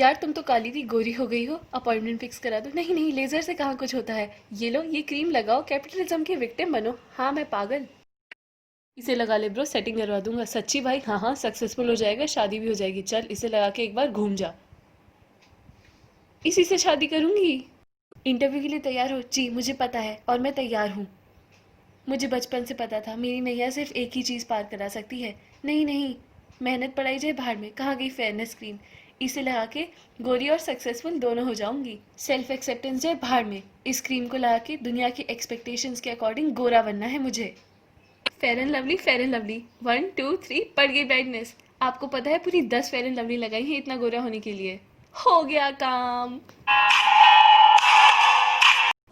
यार तुम तो काली थी गोरी हो गई हो, अपॉइंटमेंट फिक्स करा दो। नहीं नहीं, लेजर से कहाँ कुछ होता है। ये लो, ये क्रीम लगाओ, कैपिटलिज्म के विक्टिम बनो। हाँ मैं पागल। इसे लगा ले ब्रो, सेटिंग करवा दूंगा। सच्ची भाई? हाँ हाँ, सक्सेसफुल हो जाएगा, शादी भी हो जाएगी। चल इसे लगा के एक बार घूम जा। इसी से शादी करूंगी। इंटरव्यू के लिए तैयार हो? जी मुझे पता है और मैं तैयार हूँ। मुझे बचपन से पता था मेरी नैया सिर्फ एक ही चीज़ पार करा सकती है। नहीं नहीं, मेहनत पढ़ाई जाए भाड़ में, कहाँ गई फेयरनेस क्रीम। इसे लगा के गोरी और सक्सेसफुल दोनों हो जाऊंगी। सेल्फ एक्सेप्टेंस जाए भाड़ में, इस क्रीम को लगा के दुनिया की एक्सपेक्टेशंस के अकॉर्डिंग गोरा बनना है मुझे। Fair and lovely, fair and lovely, 1 2 3 बढ़ गई ब्राइटनेस। आपको पता है पूरी 10 फेयर एंड लवली लगाई है इतना गोरा होने के लिए। हो गया काम।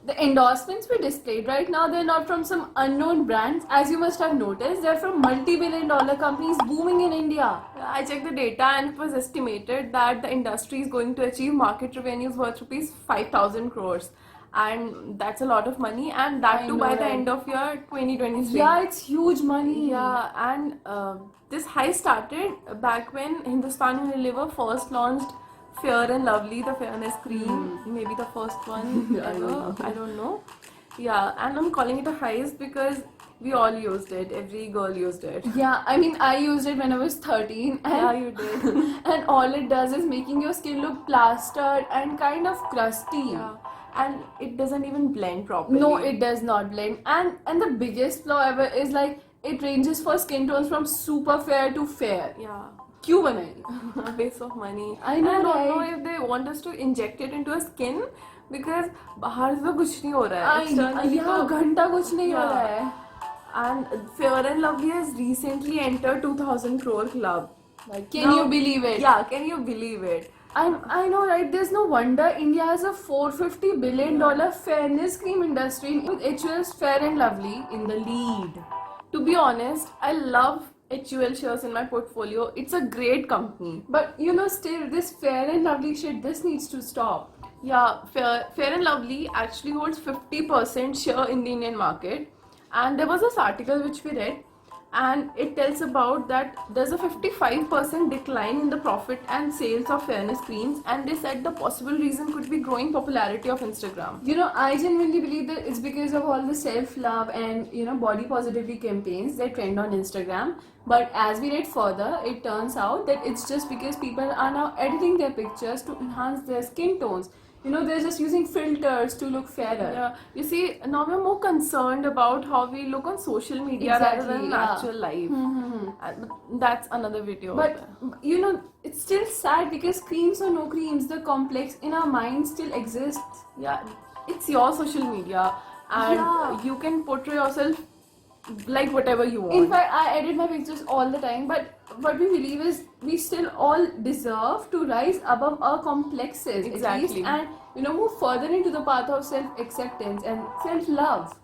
The endorsements we displayed right now, they're not from some unknown brands. As you must have noticed, they're from multi-billion-dollar companies booming in India. I checked the data and it was estimated that the industry is going to achieve market revenues worth rupees 5,000 crores. And that's a lot of money, and that too by the end of year 2023. Yeah, it's huge money. Yeah, and this high started back when Hindustan Unilever first launched Fair and Lovely, the fairness cream, maybe the first one ever. I don't know. Yeah, and I'm calling it a heist because we all used it. Every girl used it. Yeah, I mean, I used it when I was 13. And Yeah, you did. and all it does is making your skin look plastered and kind of crusty. Yeah, and it doesn't even blend properly. No, it does not blend. And the biggest flaw ever is like it ranges for skin tones from super fair to fair. Yeah. क्यों बनाई? A waste of money. I know, And I don't know right? if they want us to inject it into a skin because बाहर से तो कुछ नहीं हो रहा है. Externally यहाँ तो- घंटा कुछ नहीं हो Yeah. रहा है. And Fair and Lovely has recently entered 2000 crore club. Like, can you believe it? Yeah, can you believe it? I know, right? There's no wonder India has a $450 billion fairness cream industry with HUL's Fair and Lovely in the lead. To be honest, I love HUL shares in my portfolio. It's a great company. But you know, still, this Fair and Lovely shit, this needs to stop. Yeah, Fair and Lovely actually holds 50% share in the Indian market. And there was this article which we read, and it tells about that there's a 55% decline in the profit and sales of fairness creams, and they said the possible reason could be growing popularity of Instagram. You know, I genuinely believe that it's because of all the self-love and, you know, body positivity campaigns that trend on Instagram. But as we read further, it turns out that it's just because people are now editing their pictures to enhance their skin tones. You know, they're just using filters to look fairer. Yeah, you see, now we're more concerned about how we look on social media rather Exactly, than yeah. natural life. But that's another video. But you know, it's still sad because creams or no creams, the complex in our minds still exists. Yeah, it's your social media, and Yeah. you can portray yourself like whatever you want. In fact, I edit my pictures all the time, but what we believe is we still all deserve to rise above our complexes, at Exactly. least, and you know, move further into the path of self-acceptance and self-love.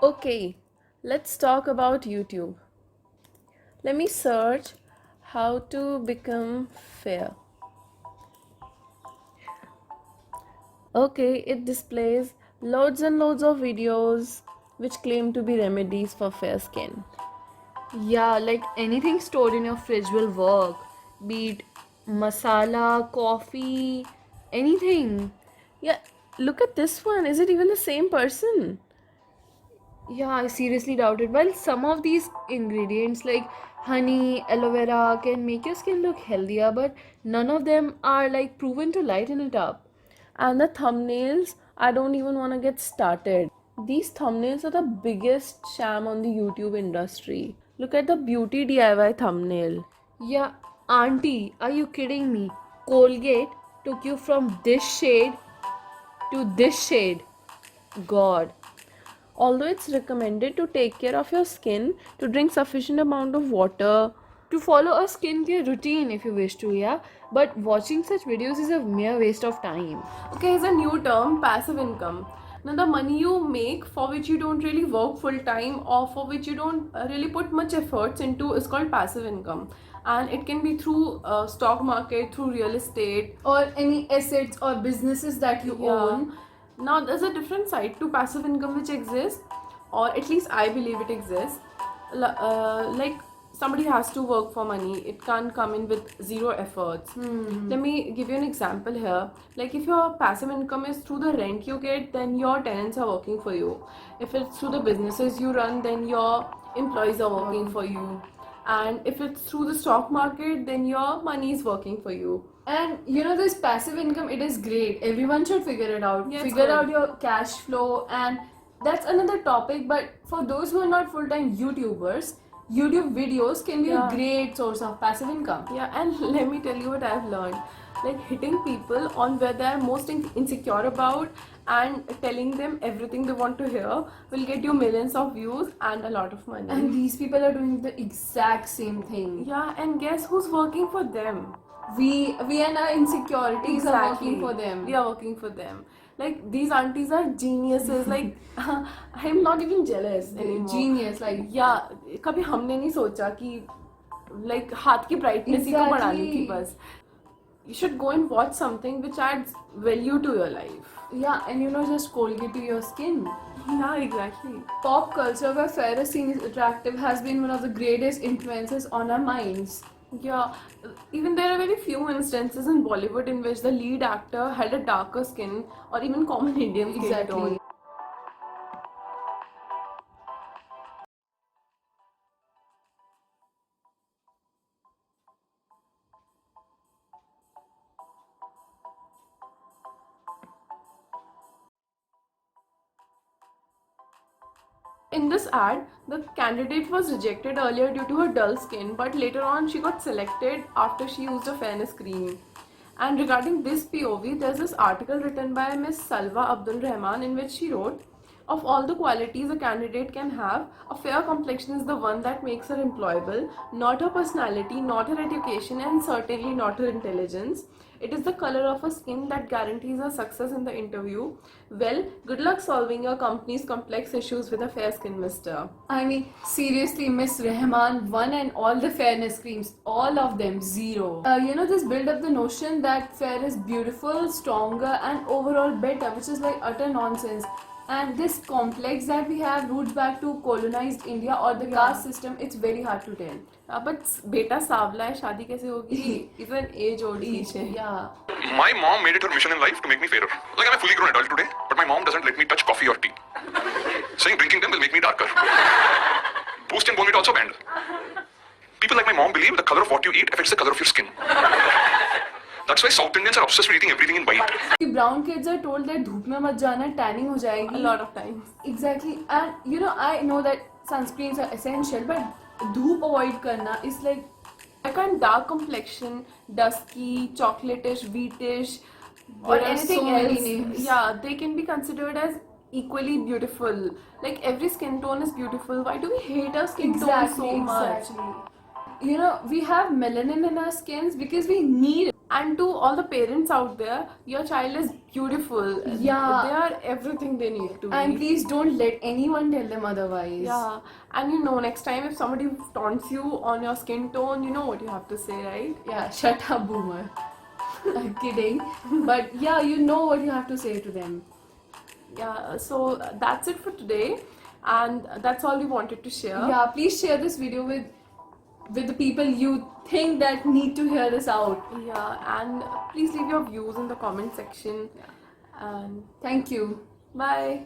Okay, let's talk about YouTube. Let me search how to become fair. Okay, it displays loads and loads of videos which claim to be remedies for fair skin. Yeah, like anything stored in your fridge will work. Be it masala, coffee, anything. Yeah, look at this one. Is it even the same person? Yeah, I seriously doubt it. Well, some of these ingredients like honey, aloe vera can make your skin look healthier, but none of them are like proven to lighten it up. And the thumbnails, I don't even want to get started. These thumbnails are the biggest sham on the YouTube industry. Look at the beauty DIY thumbnail. Yeah, auntie, are you kidding me? Colgate took you from this shade to this shade. God. Although it's recommended to take care of your skin, to drink sufficient amount of water, To follow a skincare routine if you wish to, yeah. But watching such videos is a mere waste of time. okay, here's a new term, passive income. Now, the money you make for which you don't really work full time or for which you don't really put much efforts into is called passive income. And it can be through stock market, through real estate. Or any assets or businesses that you own. Now, there's a different side to passive income which exists, or at least I believe it exists. Like somebody has to work for money. It can't come in with zero efforts. Let me give you an example here. Like if your passive income is through the rent you get, then your tenants are working for you. If it's through the businesses you run, then your employees are working for you. And if it's through the stock market, then your money is working for you. And you know, this passive income, it is great. Everyone should figure it out. Yeah, it's Figure good. out your cash flow, and that's another topic. But for those who are not full-time YouTubers, YouTube videos can be Yeah. a great source of passive income. Yeah, and let me tell you what I've learned. Like hitting people on where they're most insecure about and telling them everything they want to hear will get you millions of views and a lot of money. And these people are doing the exact same thing. Yeah, and guess who's working for them? We and our insecurities are working for them. We are working for them. Like these aunties are geniuses. Like I'm not even jealous anymore. Genius, like Yeah, कभी हमने नहीं सोचा कि like हाथ की brightness ही को बढ़ानी थी बस. You should go and watch something which adds value to your life. yeah, and you know, just Colgate to your skin. Yeah, exactly. Pop culture, where fair is seen as attractive, has been one of the greatest influences on our minds. Yeah, even there are very few instances in Bollywood in which the lead actor had a darker skin or even common Indian skin Exactly. tone. In this ad, the candidate was rejected earlier due to her dull skin, but later on she got selected after she used a fairness cream. And regarding this POV, there's this article written by Miss Salwa Abdul Rahman in which she wrote, of all the qualities a candidate can have, a fair complexion is the one that makes her employable, not her personality, not her education, and certainly not her intelligence. It is the color of her skin that guarantees her success in the interview. Well, good luck solving your company's complex issues with a fair skin, mister. I mean, seriously, Miss Rahman won, and all the fairness creams, all of them, zero. You know, this build up the notion that fair is beautiful, stronger, and overall better, which is like utter nonsense. And this complex that we have roots back to colonized India or the caste system. It's very hard to tell. But बेटा सावला है, शादी कैसे होगी? Is an age old cliche. Yeah. My mom made it her mission in life to make me fairer. Like I'm a fully grown adult today, but my mom doesn't let me touch coffee or tea. Saying drinking them will make me darker. Boost and vomit also banned. People like my mom believe the color of what you eat affects the color of your skin. That's why South Indians are obsessed with eating everything in white. The brown kids are told that धूप में मत जाना, tanning हो जाएगी. A lot of times. Exactly. And you know, I know that sunscreens are essential, but धूप avoid करना is like. Like on dark complexion, dusky, chocolatish, wheatish, or There are anything so many else, names. yeah, they can be considered as equally beautiful. Like every skin tone is beautiful. Why do we hate our skin tone so much? You know, we have melanin in our skins because we need it. And to all the parents out there, your child is beautiful. Yeah. They are everything they need to And be. please don't let anyone tell them otherwise. Yeah, and you know, next time if somebody taunts you on your skin tone, you know what you have to say, right? Yeah, shut up, boomer. I'm kidding. But yeah, you know what you have to say to them. Yeah, so that's it for today, and that's all we wanted to share. Yeah, please share this video with the people you think that need to hear this out. Yeah, and please leave your views in the comment section. And Thank you. bye.